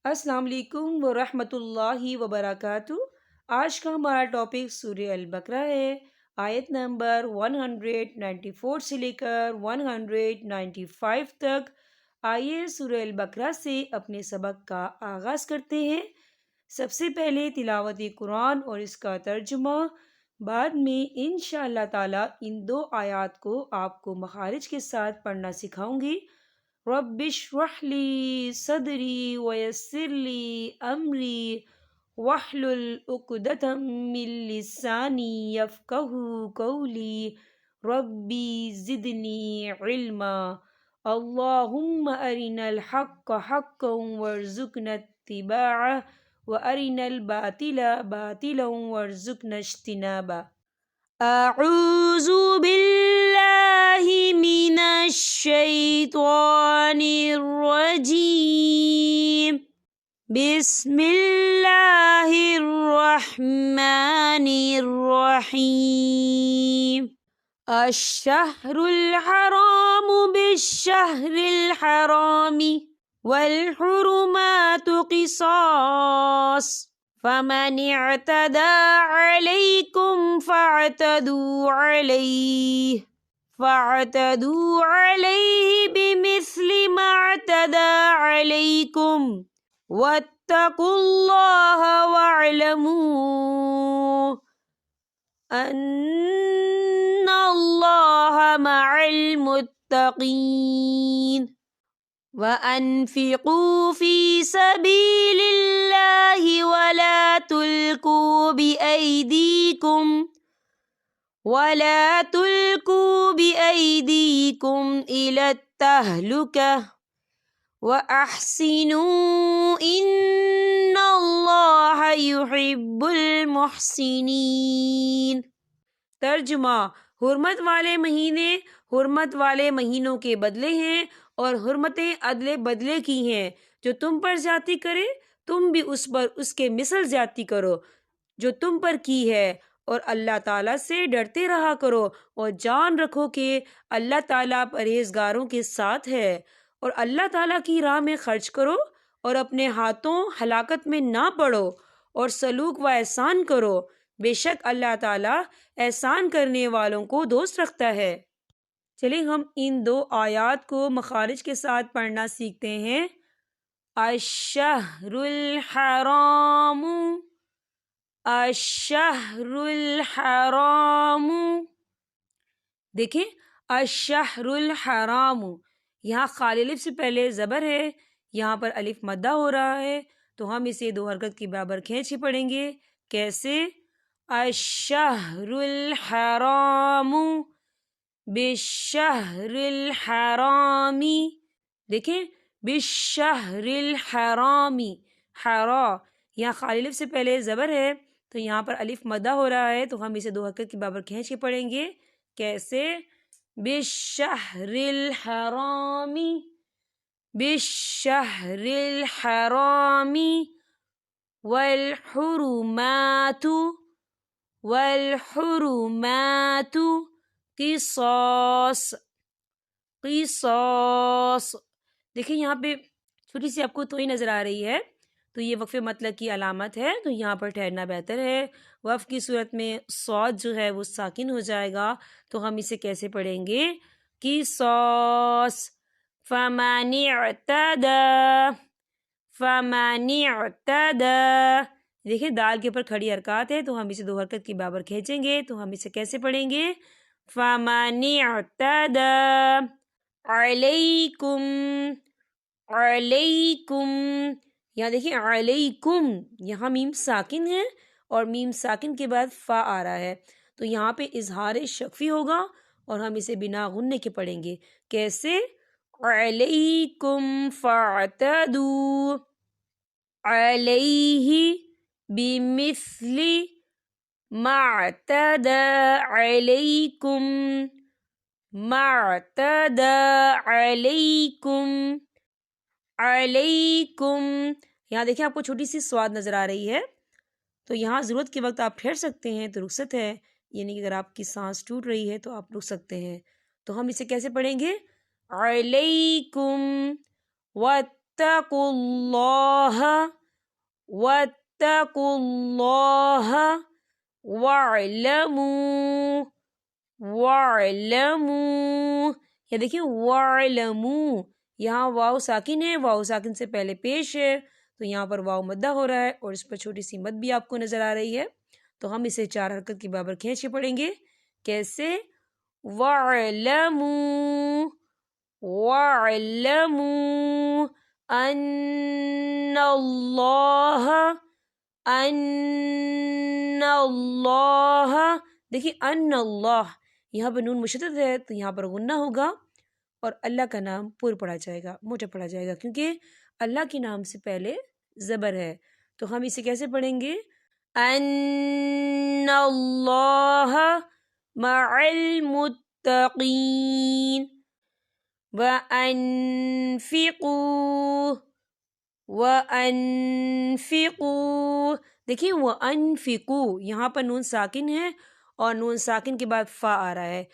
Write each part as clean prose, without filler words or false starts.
السلام علیکم ورحمۃ اللہ وبرکاتہ۔ آج کا ہمارا ٹاپک سورہ البقرہ ہے۔ آیت نمبر 194 سے لے کر 195 تک۔ آئیے سورہ البقرہ سے اپنے سبق کا آغاز کرتے ہیں۔ سب سے پہلے تلاوت قرآن اور اس کا ترجمہ، بعد میں انشاءاللہ تعالی ان دو آیات کو آپ کو مخارج کے ساتھ پڑھنا سکھاؤں گی۔ رب اشرح لی صدری ویسر لی امری واحلل عقدۃ من لسانی یفقہوا قولی ربی زدنی علما۔ اللہم ارنا الحق حقا وارزقنا اتباعہ وارنا الباطل باطلا وارزقنا اجتنابہ۔ اعوذ باللہ من الشیطان الرجیم، بسم اللہ الرحمن الرحیم۔ الشہر الحرام بالشہر الحرام والحرمات قصاص، فمن اعتدى عليكم فاعتدوا عليه بمثل ما اعتدى عليكم واتقوا الله واعلموا أن الله مع المتقين۔ وَأَنفِقُوا فِي سَبِيلِ اللَّهِ وَلَا تُلْقُوا بِأَيْدِيكُمْ إِلَى التَّهْلُكَةِ وَأَحْسِنُوا إِنَّ اللَّهَ يُحِبُّ الْمُحْسِنِينَ۔ ترجمہ: حرمت والے مہینے حرمت والے مہینوں کے بدلے ہیں اور حرمتیں عدل بدلے کی ہیں۔ جو تم پر زیادتی کرے تم بھی اس پر اس کے مثل زیادتی کرو جو تم پر کی ہے، اور اللہ تعالیٰ سے ڈرتے رہا کرو اور جان رکھو کہ اللہ تعالیٰ پرہیزگاروں کے ساتھ ہے۔ اور اللہ تعالیٰ کی راہ میں خرچ کرو اور اپنے ہاتھوں ہلاکت میں نہ پڑو، اور سلوک و احسان کرو، بے شک اللہ تعالیٰ احسان کرنے والوں کو دوست رکھتا ہے۔ چلیں ہم ان دو آیات کو مخارج کے ساتھ پڑھنا سیکھتے ہیں۔ الشہر الحرام، الشہر الحرام۔ دیکھیں الشہر الحرام، یہاں خالی الف سے پہلے زبر ہے، یہاں پر الف مدہ ہو رہا ہے، تو ہم اسے دو حرکت کے برابر کھینچ کے پڑھیں گے۔ کیسے؟ الشہر الحرام بالشہر الحرام۔ دیکھیں بالشہر الحرام، یہاں خالی الف سے پہلے زبر ہے تو یہاں پر الف مدہ ہو رہا ہے، تو ہم اسے دو حرکت کے برابر کھینچ کے پڑھیں گے۔ کیسے؟ بالشہر الحرام، بالشہر الحرام والحرمات والحرمات قصاص، قصاص۔ دیکھیں یہاں پہ چھوٹی سی آپ کو توئی نظر آ رہی ہے، تو یہ وقف مطلق کی علامت ہے، تو یہاں پر ٹھہرنا بہتر ہے۔ وقف کی صورت میں صاد جو ہے وہ ساکن ہو جائے گا، تو ہم اسے کیسے پڑھیں گے؟ قصاص، فمن اعتدى، فمن اعتدى۔ دیکھیں دال کے اوپر کھڑی حرکات ہے، تو ہم اسے دو حرکت کے برابر کھینچیں گے، تو ہم اسے کیسے پڑھیں گے؟ فمن اعتدى علیکم، علیکم۔ یہاں دیکھیں علیکم، یہاں میم ساکن ہے اور میم ساکن کے بعد فا آ رہا ہے، تو یہاں پہ اظہار شفوی ہوگا اور ہم اسے بنا غننے کے پڑھیں گے۔ کیسے؟ علیکم فاعتدوا علیہ بمثل ما اعتدى علیکم، ما اعتدى علیکم، علیکم۔ یہاں دیکھیں آپ کو چھوٹی سی سواد نظر آ رہی ہے، تو یہاں ضرورت کے وقت آپ ٹھہر سکتے ہیں، تو رخصت ہے، یعنی کہ اگر آپ کی سانس ٹوٹ رہی ہے تو آپ رک سکتے ہیں۔ تو ہم اسے کیسے پڑھیں گے؟ علیکم واتقوا اللہ واتقوا اللہ واعلموا واعلموا، یہ دیکھیں واعلموا، یہاں واو ساکن ہے، واو ساکن سے پہلے پیش ہے، تو یہاں پر واو مدہ ہو رہا ہے اور اس پر چھوٹی سی مد بھی آپ کو نظر آ رہی ہے، تو ہم اسے 4 حرکت کے برابر کھینچ کے پڑھیں گے. کیسے؟ وَاعْلَمُوا وَاعْلَمُوا أَنَّ اللَّهَ دیکھیں ان اللہ، یہاں پر نون مشدد ہے تو یہاں پر غنہ ہوگا اور اللہ کا نام پر پڑھا جائے گا، موٹا پڑھا جائے گا، کیونکہ اللہ کے نام سے پہلے زبر ہے. تو ہم اسے کیسے پڑھیں گے؟ ان اللہ مع المتقین وَأَنفِقُوا وَأَنفِقُوا، دیکھیں وَأَنفِقُوا، یہاں پر نون ساکن ہے اور نون ساکن کے بعد فا آ رہا ہے،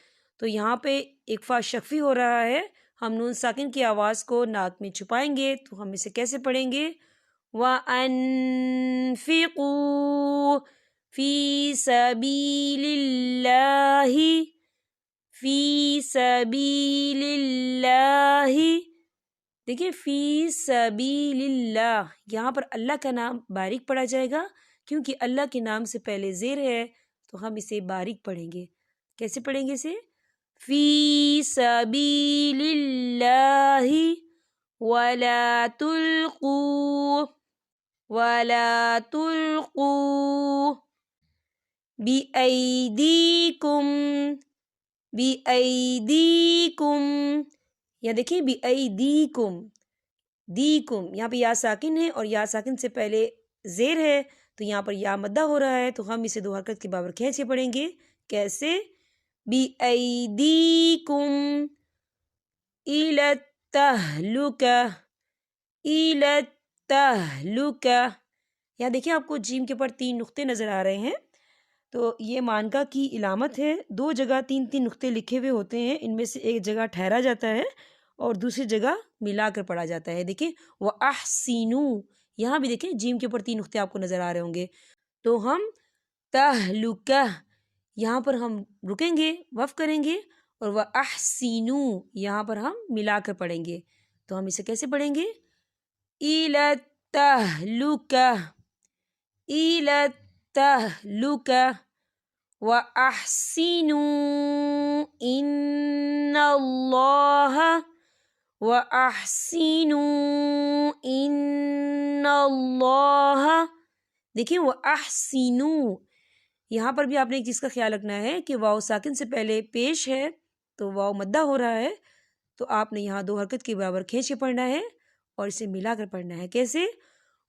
تو یہاں پہ ایک فا شفی ہو رہا ہے، ہم نون ساکن کی آواز کو ناک میں چھپائیں گے، تو ہم اسے کیسے پڑھیں گے؟ وَأَنفِقُوا فِي سَبِيلِ اللَّهِ فی سبیل اللہ، دیکھیں فی سبیل اللہ، یہاں پر اللہ کا نام باریک پڑھا جائے گا، کیونکہ اللہ کے نام سے پہلے زیر ہے تو ہم اسے باریک پڑھیں گے. کیسے پڑھیں گے اسے؟ فی سبیل اللہ ولا تلقوا بِأَيْدِيكُمْ بِأَيْدِيكُمْ، یا دیکھیں بِأَيْدِيكُمْ، دیکم یہاں پہ یا ساکن ہے اور یا ساکن سے پہلے زیر ہے، تو یہاں پر یا مدہ ہو رہا ہے، تو ہم اسے 2 حرکت کے برابر کھینچ کے پڑھیں گے. کیسے؟ بِأَيْدِيكُمْ إِلَى التَّهْلُكَةِ إِلَى التَّهْلُكَةِ، یہاں دیکھیں آپ کو جیم کے پر 3 نقطے نظر آ رہے ہیں، تو یہ مانکا کی علامت ہے، 2 جگہ 3 نقطے لکھے ہوئے ہوتے ہیں، ان میں سے ایک جگہ ٹھہرا جاتا ہے اور دوسری جگہ ملا کر پڑھا جاتا ہے. دیکھیں وَأَحْسِنُوا، یہاں بھی دیکھیں جیم کے اوپر 3 نقطے آپ کو نظر آ رہے ہوں گے، تو ہم تہلکہ یہاں پر ہم رکیں گے، وقف کریں گے، اور وَأَحْسِنُوا یہاں پر ہم ملا کر پڑھیں گے. تو ہم اسے کیسے پڑھیں گے؟ إِلَى التَّهْلُكَةِ إِلَى التَّهْلُكَةِ وَأَحْسِنُوا إِنَّ اللَّهَ وَأَحْسِنُوا إِنَّ اللَّهَ، دیکھیں وَأَحْسِنُوا، یہاں پر بھی آپ نے ایک چیز کا خیال رکھنا ہے کہ واو ساکن سے پہلے پیش ہے تو واو مدہ ہو رہا ہے، تو آپ نے یہاں 2 حرکت کے برابر کھینچ کے پڑھنا ہے اور اسے ملا کر پڑھنا ہے. کیسے؟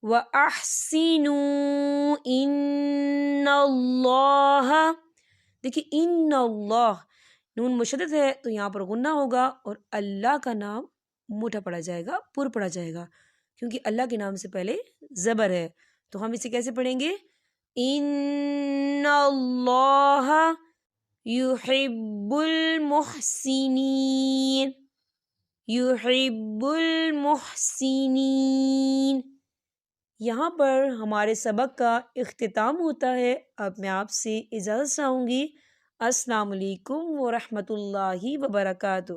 وَأَحْسِنُوا إِنَّ اللَّهَ، دیکھیں ان اللہ، نون مشدد ہے تو یہاں پر غنہ ہوگا اور اللہ کا نام موٹا پڑھا جائے گا، پر پڑھا جائے گا، کیونکہ اللہ کے نام سے پہلے زبر ہے. تو ہم اسے کیسے پڑھیں گے؟ ان اللہ یحب المحسنین یحب المحسنین. یہاں پر ہمارے سبق کا اختتام ہوتا ہے. اب میں آپ سے اجازت چاہوں گی. السلام علیکم ورحمۃ اللہ وبرکاتہ.